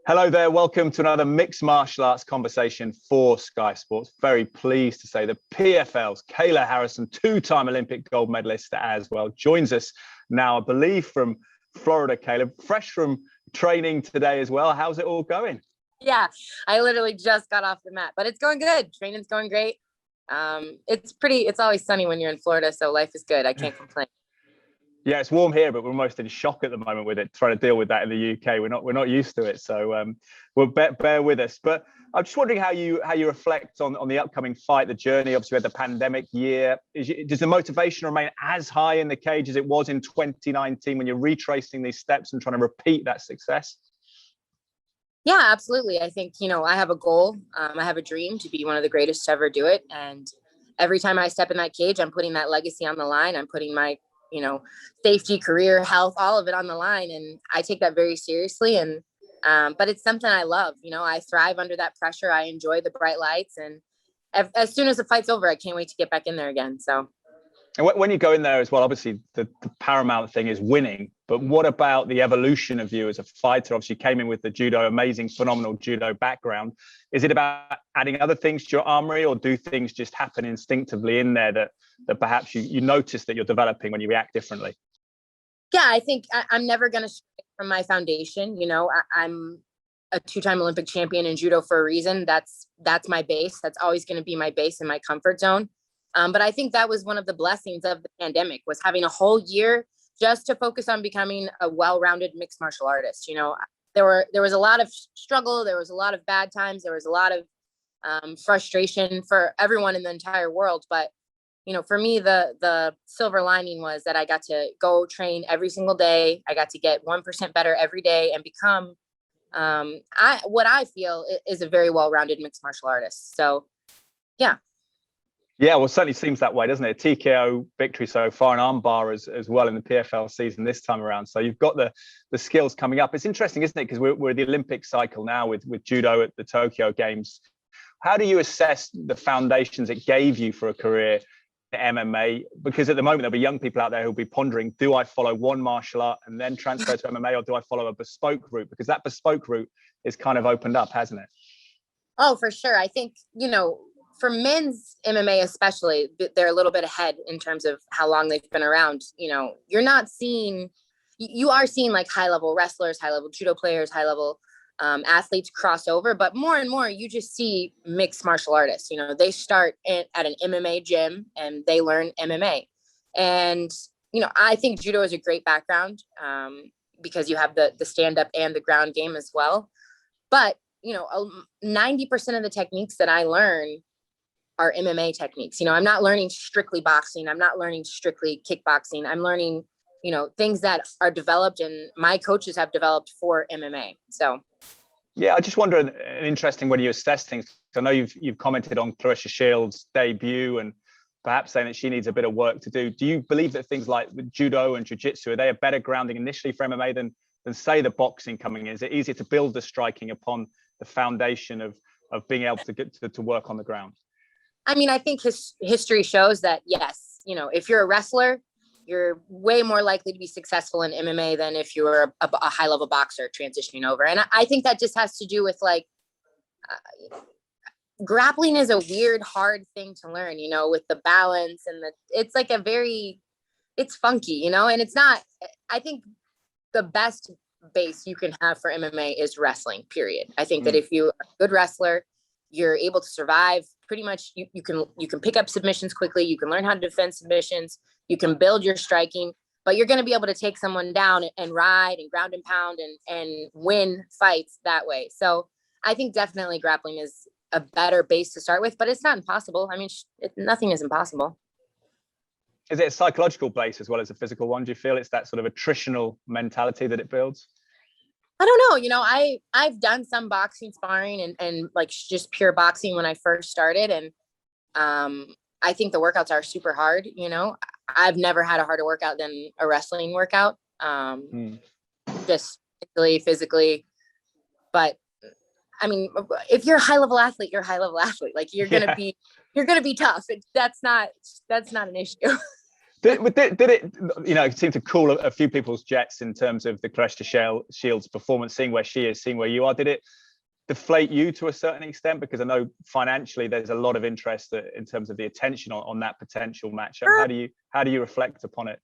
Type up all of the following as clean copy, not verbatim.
Hello there. Welcome to another mixed martial arts conversation for Sky Sports. Very pleased to say the PFL's Kayla Harrison, two-time Olympic gold medalist as well, joins us now, I believe, from Florida. Kayla, fresh from training today as well. How's it all going? Yeah, I literally just got off the mat, but it's going good. Training's going great. It's always sunny when you're in Florida, so life is good. I can't complain. Yeah, it's warm here, but we're almost in shock at the moment with it, trying to deal with that in the UK. We're not used to it, so we'll bear with us. But I'm just wondering how you reflect on the upcoming fight, the journey. Obviously, we had the pandemic year. Does the motivation remain as high in the cage as it was in 2019 when you're retracing these steps and trying to repeat that success? Yeah, absolutely. I think, I have a goal. I have a dream to be one of the greatest to ever do it. And every time I step in that cage, I'm putting that legacy on the line. I'm putting my safety, career, health, all of it on the line. And I take that very seriously. And, but it's something I love. I thrive under that pressure. I enjoy the bright lights. And as soon as the fight's over, I can't wait to get back in there again. So. And when you go in there as well, obviously the paramount thing is winning. But what about the evolution of you as a fighter? Obviously, you came in with the judo, amazing, phenomenal judo background. Is it about adding other things to your armory, or do things just happen instinctively in there that perhaps you notice that you're developing when you react differently? Yeah, I think I'm never going to stray from my foundation. I'm a two-time Olympic champion in judo for a reason. That's my base. That's always going to be my base and my comfort zone. But I think that was one of the blessings of the pandemic, was having a whole year just to focus on becoming a well-rounded mixed martial artist. There was a lot of struggle. There was a lot of bad times. There was a lot of frustration for everyone in the entire world. But, for me, the silver lining was that I got to go train every single day. I got to get 1% better every day and become what I feel is a very well-rounded mixed martial artist. So, yeah. Yeah, well, it certainly seems that way, doesn't it? TKO victory so far, and armbar as well in the PFL season this time around. So you've got the skills coming up. It's interesting, isn't it? Because we're in the Olympic cycle now with judo at the Tokyo Games. How do you assess the foundations it gave you for a career in MMA? Because at the moment, there'll be young people out there who'll be pondering, do I follow one martial art and then transfer to MMA, or do I follow a bespoke route? Because that bespoke route is kind of opened up, hasn't it? Oh, for sure. I think, for men's MMA especially, they're a little bit ahead in terms of how long they've been around. You are seeing like high-level wrestlers, high-level judo players, high-level athletes cross over, but more and more you just see mixed martial artists. They start at an MMA gym and they learn MMA. And, I think judo is a great background because you have the stand-up and the ground game as well. But, 90% of the techniques that I learn are MMA techniques. I'm not learning strictly boxing. I'm not learning strictly kickboxing. I'm learning, things that are developed and my coaches have developed for MMA. So. Yeah, I just wonder, an interesting when you assess things. I know you've commented on Claressa Shields' debut and perhaps saying that she needs a bit of work to do. Do you believe that things like judo and jiu-jitsu, are they a better grounding initially for MMA than say the boxing coming in? Is it easier to build the striking upon the foundation of being able to get to work on the ground? I mean, I think history shows that, yes, if you're a wrestler, you're way more likely to be successful in MMA than if you're a high-level boxer transitioning over. And I think that just has to do with grappling is a weird, hard thing to learn, with the balance and it's like it's funky, and it's not, I think the best base you can have for MMA is wrestling, period. I think that if you're a good wrestler, you're able to survive pretty much. You can pick up submissions quickly. You can learn how to defend submissions. You can build your striking, but you're going to be able to take someone down and ride and ground and pound and win fights that way. So I think definitely grappling is a better base to start with, but it's not impossible. I mean, nothing is impossible. Is it a psychological base as well as a physical one? Do you feel it's that sort of attritional mentality that it builds? I don't know. I've done some boxing sparring and like just pure boxing when I first started. And I think the workouts are super hard. I've never had a harder workout than a wrestling workout. Just mentally, physically. But I mean, if you're a high level athlete, you're a high level athlete. Like you're going to be tough. That's not an issue. Did it, it seemed to cool a few people's jets in terms of the Claressa Shields performance, seeing where she is, seeing where you are. Did it deflate you to a certain extent? Because I know financially there's a lot of interest in terms of the attention on that potential matchup. How do you reflect upon it?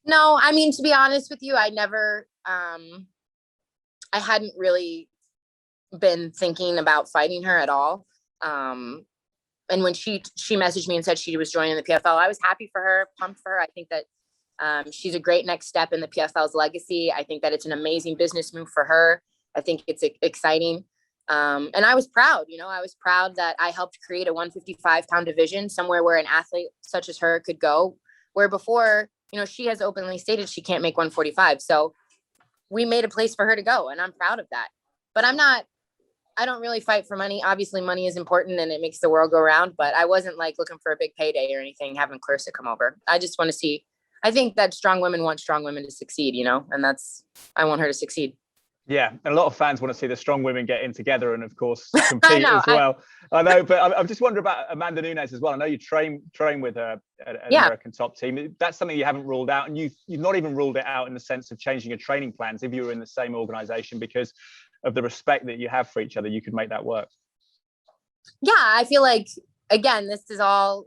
No, I mean, to be honest with you, I never, I hadn't really been thinking about fighting her at all. And when she messaged me and said she was joining the PFL, I was happy for her, pumped for her. I think that she's a great next step in the PFL's legacy. I think that it's an amazing business move for her. I think it's exciting. And I was proud, I was proud that I helped create a 155-pound division, somewhere where an athlete such as her could go, where before, she has openly stated she can't make 145. So we made a place for her to go, and I'm proud of that. But I don't really fight for money. Obviously money is important and it makes the world go round, but I wasn't like looking for a big payday or anything, having Claressa come over. I just want to see, I think that strong women want strong women to succeed, and I want her to succeed. Yeah, and a lot of fans want to see the strong women get in together and, of course, compete as well. I know, but I'm just wondering about Amanda Nunes as well. I know you train with her at an American top team. That's something you haven't ruled out, and you've not even ruled it out in the sense of changing your training plans if you were in the same organization, because of the respect that you have for each other. You could make that work. Yeah, I feel like, again, this is all,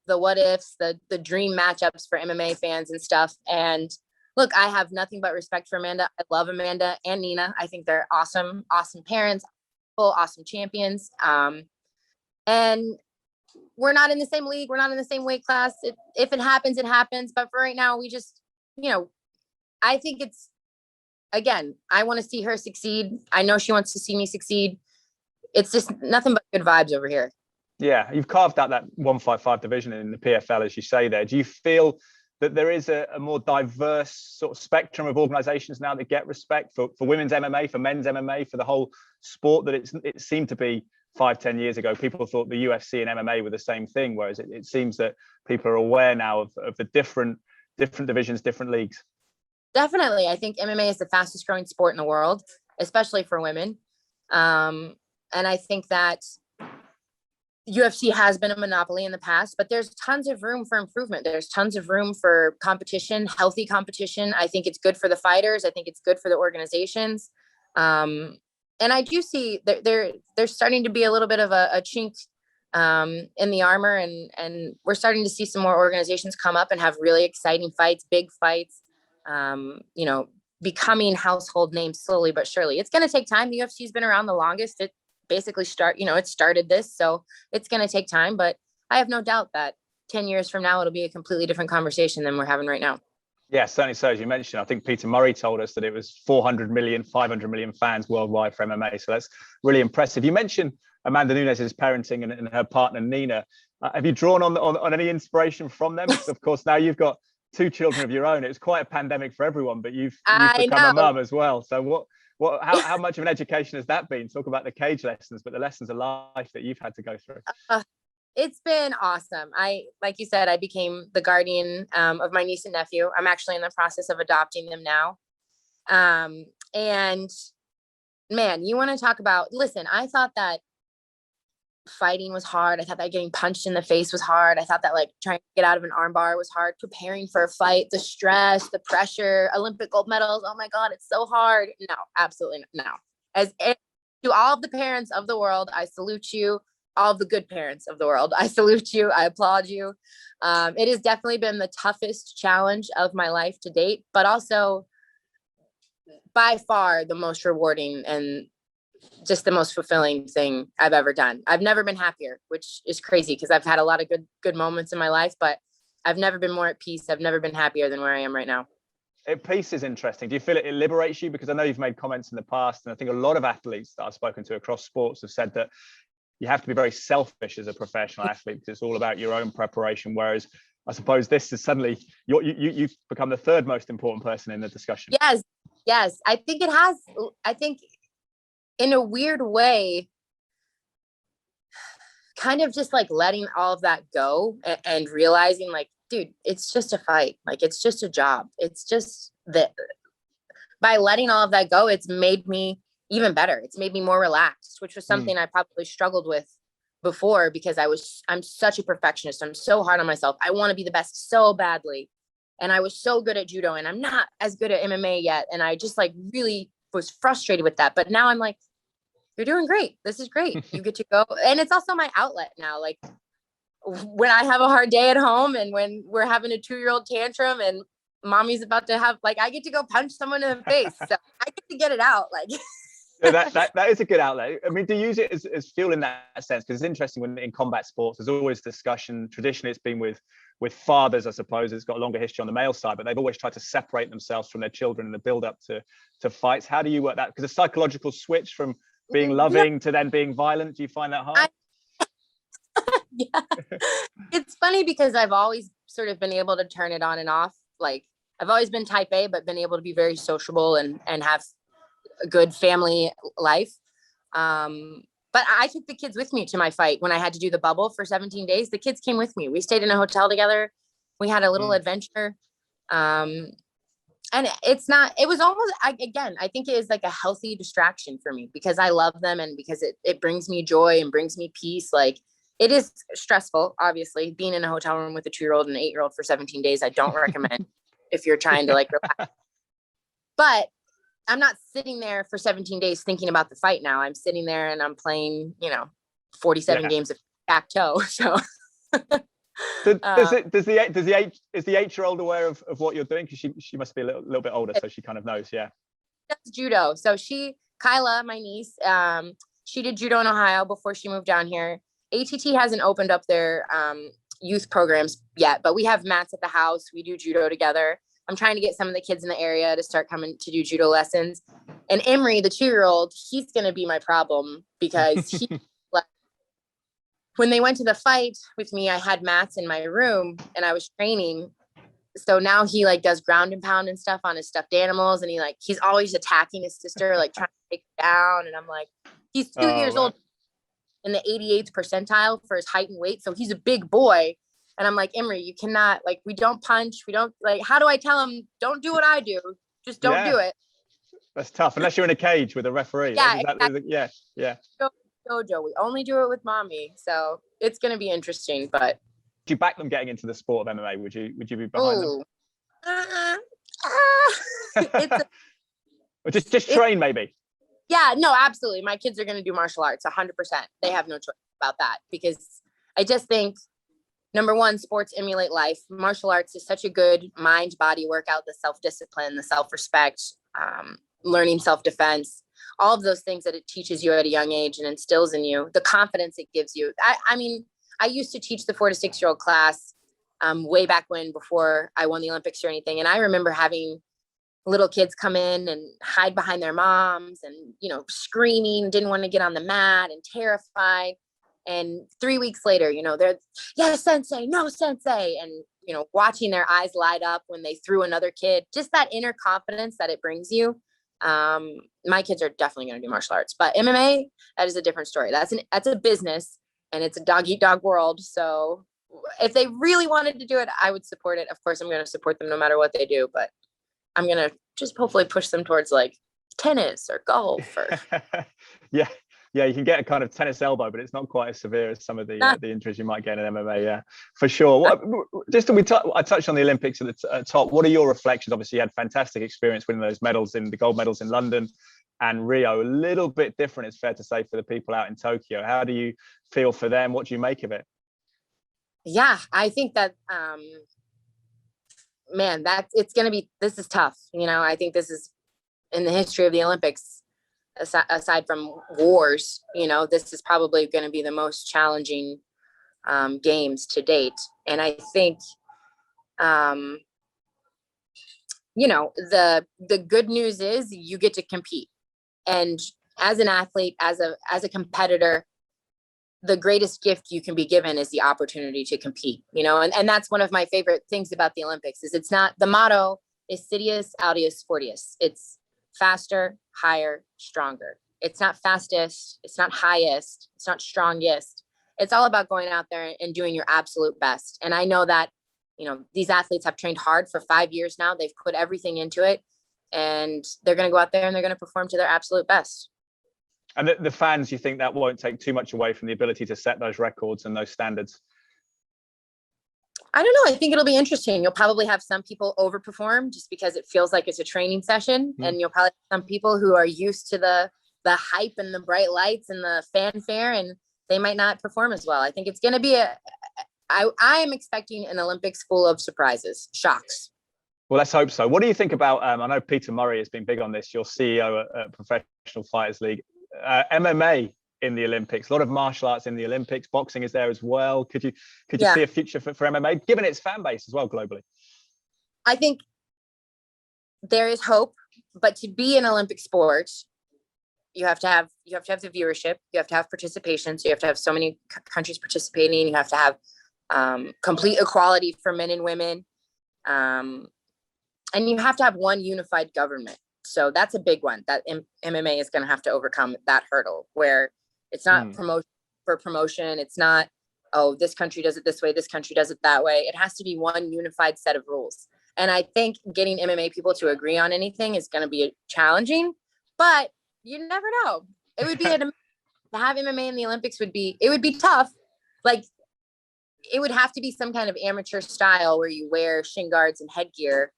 the what ifs, the dream matchups for MMA fans and stuff. And look, I have nothing but respect for Amanda. I love Amanda and Nina. I think they're awesome parents, awesome champions. And we're not in the same league. We're not in the same weight class. If it happens, it happens. But for right now, we just, I think it's, again, I want to see her succeed. I know she wants to see me succeed. It's just nothing but good vibes over here. Yeah, you've carved out that 155 division in the PFL, as you say there. Do you feel that there is a more diverse sort of spectrum of organizations now that get respect for women's MMA, for men's MMA, for the whole sport, that it seemed to be 5-10 years ago? People thought the UFC and MMA were the same thing, whereas it seems that people are aware now of the different divisions, different leagues. Definitely. I think MMA is the fastest growing sport in the world, especially for women. And I think that UFC has been a monopoly in the past, but there's tons of room for improvement. There's tons of room for competition, healthy competition. I think it's good for the fighters. I think it's good for the organizations. And I do see that there's starting to be a little bit of a chink in the armor, and we're starting to see some more organizations come up and have really exciting fights, big fights, becoming household names slowly but surely. It's going to take time. The UFC has been around the longest. It basically it started this, so it's going to take time, but I have no doubt that 10 years from now, it'll be a completely different conversation than we're having right now. Yeah, certainly so. As you mentioned, I think Peter Murray told us that it was 400 million, 500 million fans worldwide for MMA. So that's really impressive. You mentioned Amanda Nunes' parenting and her partner, Nina. Have you drawn on any inspiration from them? Because of course, now you've got 2 children of your own. It was quite a pandemic for everyone, but you've become a mum as well. So how much of an education has that been? Talk about the cage lessons, but the lessons of life that you've had to go through. It's been awesome. Like you said, I became the guardian of my niece and nephew. I'm actually in the process of adopting them now. And man, you want to talk about, listen, I thought that fighting was hard. I thought that getting punched in the face was hard. I thought that like trying to get out of an armbar was hard. Preparing for a fight, the stress, the pressure, Olympic gold medals. Oh my God, it's so hard. No, absolutely no. To all of the parents of the world, I salute you. All of the good parents of the world, I salute you. I applaud you. It has definitely been the toughest challenge of my life to date, but also by far the most rewarding and just the most fulfilling thing I've ever done. I've never been happier, which is crazy because I've had a lot of good moments in my life, but I've never been more at peace. I've never been happier than where I am right now. Peace is interesting. Do you feel it liberates you? Because I know you've made comments in the past, and I think a lot of athletes that I've spoken to across sports have said that you have to be very selfish as a professional athlete because it's all about your own preparation. Whereas I suppose this is suddenly you've become the third most important person in the discussion. Yes. I think it has. I think in a weird way, kind of just like letting all of that go and realizing like, dude, it's just a fight. Like, it's just a job. It's just that by letting all of that go, it's made me even better. It's made me more relaxed, which was something I probably struggled with before because I'm such a perfectionist. I'm so hard on myself. I want to be the best so badly. And I was so good at judo and I'm not as good at MMA yet. And I just like really was frustrated with that. But now I'm like, you're doing great. This is great. You get to go. And it's also my outlet now. Like when I have a hard day at home and when we're having a 2-year-old tantrum and mommy's about to have, like, I get to go punch someone in the face. So I get to get it out. Like Yeah, that is a good outlet. I mean, do you use it as fuel in that sense? Because it's interesting when in combat sports, there's always discussion. Traditionally, it's been with fathers, I suppose. It's got a longer history on the male side, but they've always tried to separate themselves from their children in the build up to fights. How do you work that? Because a psychological switch from being loving to then being violent, do you find that hard? Yeah. It's funny because I've always sort of been able to turn it on and off. Like I've always been type A, but been able to be very sociable and have a good family life. But I took the kids with me to my fight when I had to do the bubble for 17 days. The kids came with me. We stayed in a hotel together. We had a little adventure. And it was almost, I think it is like a healthy distraction for me because I love them and because it brings me joy and brings me peace. Like it is stressful, obviously, being in a hotel room with a 2-year-old and an 8-year-old for 17 days. I don't recommend if you're trying to like relax. But I'm not sitting there for 17 days thinking about the fight now. I'm sitting there and I'm playing, 47 games of tic-tac-toe. So is the 8-year-old aware of what you're doing? Because she must be a little bit older, so she kind of knows. Yeah. That's judo. So Kayla, my niece, she did judo in Ohio before she moved down here. ATT hasn't opened up their youth programs yet, but we have mats at the house. We do judo together. I'm trying to get some of the kids in the area to start coming to do judo lessons. And Emery, the 2-year-old, he's going to be my problem because when they went to the fight with me, I had mats in my room and I was training. So now he like does ground and pound and stuff on his stuffed animals. And he's always attacking his sister, like trying to take her down. And I'm like, he's 2 years old in the 88th percentile for his height and weight. So he's a big boy. And I'm like, Emery, you cannot, like, we don't punch. We don't, like, how do I tell him, don't do what I do? Just don't do it. That's tough. Unless you're in a cage with a referee. Yeah, exactly. Yeah. Jojo, we only do it with mommy. So it's going to be interesting, but. Do you back them getting into the sport of MMA? Would you be behind them? Or just train maybe? Yeah, no, absolutely. My kids are going to do martial arts 100%. They have no choice about that because I just think, number one, sports emulate life. Martial arts is such a good mind-body workout, the self-discipline, the self-respect, learning self-defense, all of those things that it teaches you at a young age and instills in you, the confidence it gives you. I mean, I used to teach the 4 to 6-year-old class way back when, before I won the Olympics or anything. And I remember having little kids come in and hide behind their moms and, screaming, didn't want to get on the mat and terrified. And 3 weeks later, they're, yes, sensei, no sensei. And, watching their eyes light up when they threw another kid, just that inner confidence that it brings you. My kids are definitely going to do martial arts, but MMA, that is a different story. That's a business and it's a dog eat dog world. So if they really wanted to do it, I would support it. Of course, I'm going to support them no matter what they do, but I'm going to just hopefully push them towards like tennis or golf or. Yeah, you can get a kind of tennis elbow, but it's not quite as severe as some of the injuries you might get in MMA. Yeah, for sure. I touched on the Olympics at the top. What are your reflections? Obviously, you had fantastic experience winning those medals, in the gold medals in London and Rio. A little bit different, it's fair to say, for the people out in Tokyo. How do you feel for them? What do you make of it? Yeah, I think that, man, this is tough. I think this is in the history of the Olympics. Aside from wars, this is probably going to be the most challenging games to date. And I think, the good news is you get to compete. And as an athlete, as a competitor, the greatest gift you can be given is the opportunity to compete, and that's one of my favorite things about the Olympics is it's not, the motto is Sidious, Audius, Fortius. It's faster, higher, stronger. It's not fastest. It's not highest. It's not strongest. It's all about going out there and doing your absolute best. And I know that, these athletes have trained hard for 5 years now. They've put everything into it and they're going to go out there and they're going to perform to their absolute best. And the fans, you think that won't take too much away from the ability to set those records and those standards? I don't know. I think it'll be interesting. You'll probably have some people overperform just because it feels like it's a training session. And you'll probably have some people who are used to the hype and the bright lights and the fanfare, and they might not perform as well. I think it's going to be I am expecting an Olympics full of surprises, shocks. Well, let's hope so. What do you think about, I know Peter Murray has been big on this, your CEO at Professional Fighters League, MMA in the Olympics, a lot of martial arts in the Olympics, boxing is there as well. Could you see a future for MMA, given its fan base as well globally? I think there is hope, but to be an Olympic sport, you have to have the viewership, you have to have participation. So you have to have so many countries participating. You have to have complete equality for men and women. And you have to have one unified government. So that's a big one that MMA is going to have to overcome, that hurdle, where it's not promotion for promotion. It's not, oh, this country does it this way, this country does it that way. It has to be one unified set of rules. And I think getting MMA people to agree on anything is going to be challenging, but you never know. It would be to have MMA in the Olympics would be tough. Like, it would have to be some kind of amateur style where you wear shin guards and headgear.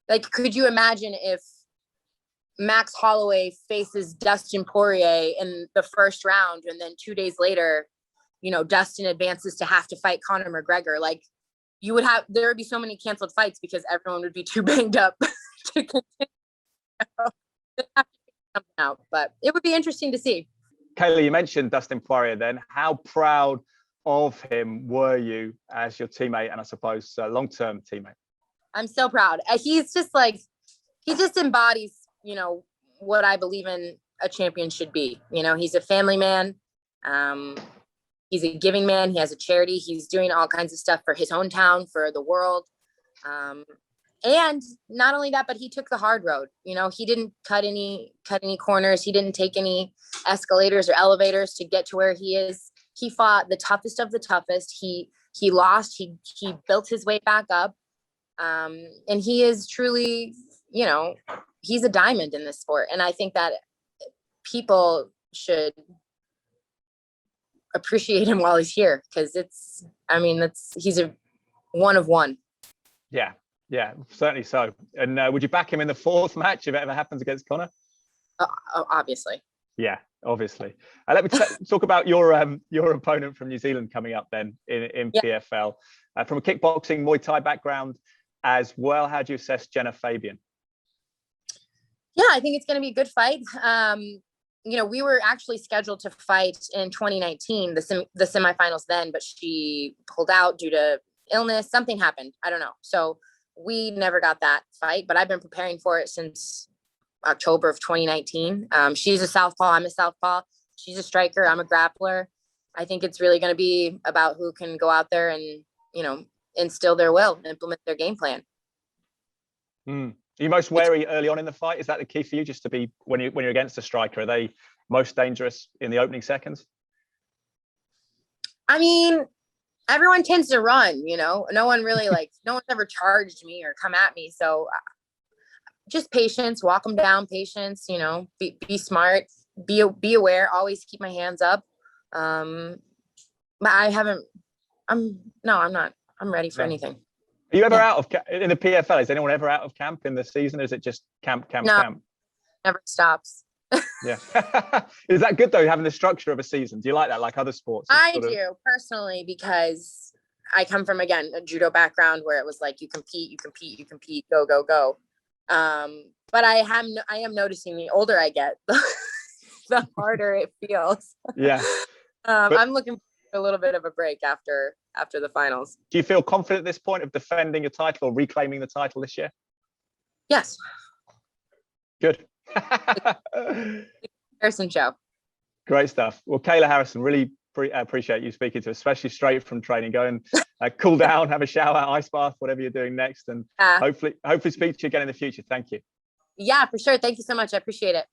Like, could you imagine if Max Holloway faces Dustin Poirier in the first round, and then 2 days later, Dustin advances to have to fight Conor McGregor? Like, there would be so many canceled fights because everyone would be too banged up to continue. Out, but it would be interesting to see. Kayla, you mentioned Dustin Poirier then. How proud of him were you as your teammate and I suppose long-term teammate? I'm so proud. He just embodies, what I believe in a champion should be. He's a family man. He's a giving man. He has a charity. He's doing all kinds of stuff for his hometown, for the world. And not only that, but he took the hard road. He didn't cut any corners. He didn't take any escalators or elevators to get to where he is. He fought the toughest of the toughest. He lost. He built his way back up. And he is truly, he's a diamond in this sport. And I think that people should appreciate him while he's here, because he's a one of one. Yeah, certainly so. And would you back him in the fourth match if it ever happens against Conor? Obviously. Yeah, obviously. Let me talk about your opponent from New Zealand coming up then in PFL. From a kickboxing, Muay Thai background as well. How do you assess Jenna Fabian? Yeah, I think it's going to be a good fight. We were actually scheduled to fight in 2019, the semifinals then, but she pulled out due to illness. Something happened. I don't know. So we never got that fight, but I've been preparing for it since October of 2019. She's a southpaw. I'm a southpaw. She's a striker. I'm a grappler. I think it's really going to be about who can go out there and, instill their will, implement their game plan. Are you most wary early on in the fight? Is that the key for you, just to be, when you're against a striker, are they most dangerous in the opening seconds? I mean, everyone tends to run, no one really no one's ever charged me or come at me. So just patience, walk them down, patience, be smart, be aware, always keep my hands up. But I'm not, I'm ready for anything. Are you ever out of in the PFL? Is anyone ever out of camp in the season? Or is it just camp? No, never stops. Yeah. Is that good though, having the structure of a season? Do you like that, like other sports? I do personally, because I come from, again, a judo background where it was like you compete, go. But I am noticing the older I get, the harder it feels. Yeah. I'm looking for a little bit of a break after the finals. Do you feel confident at this point of defending a title or reclaiming the title this year? Yes. Good. Harrison show. Great stuff. Well, Kayla Harrison, really appreciate you speaking to us, especially straight from training. Go and cool down, have a shower, ice bath, whatever you're doing next, and hopefully speak to you again in the future. Thank you. Yeah, for sure. Thank you so much. I appreciate it.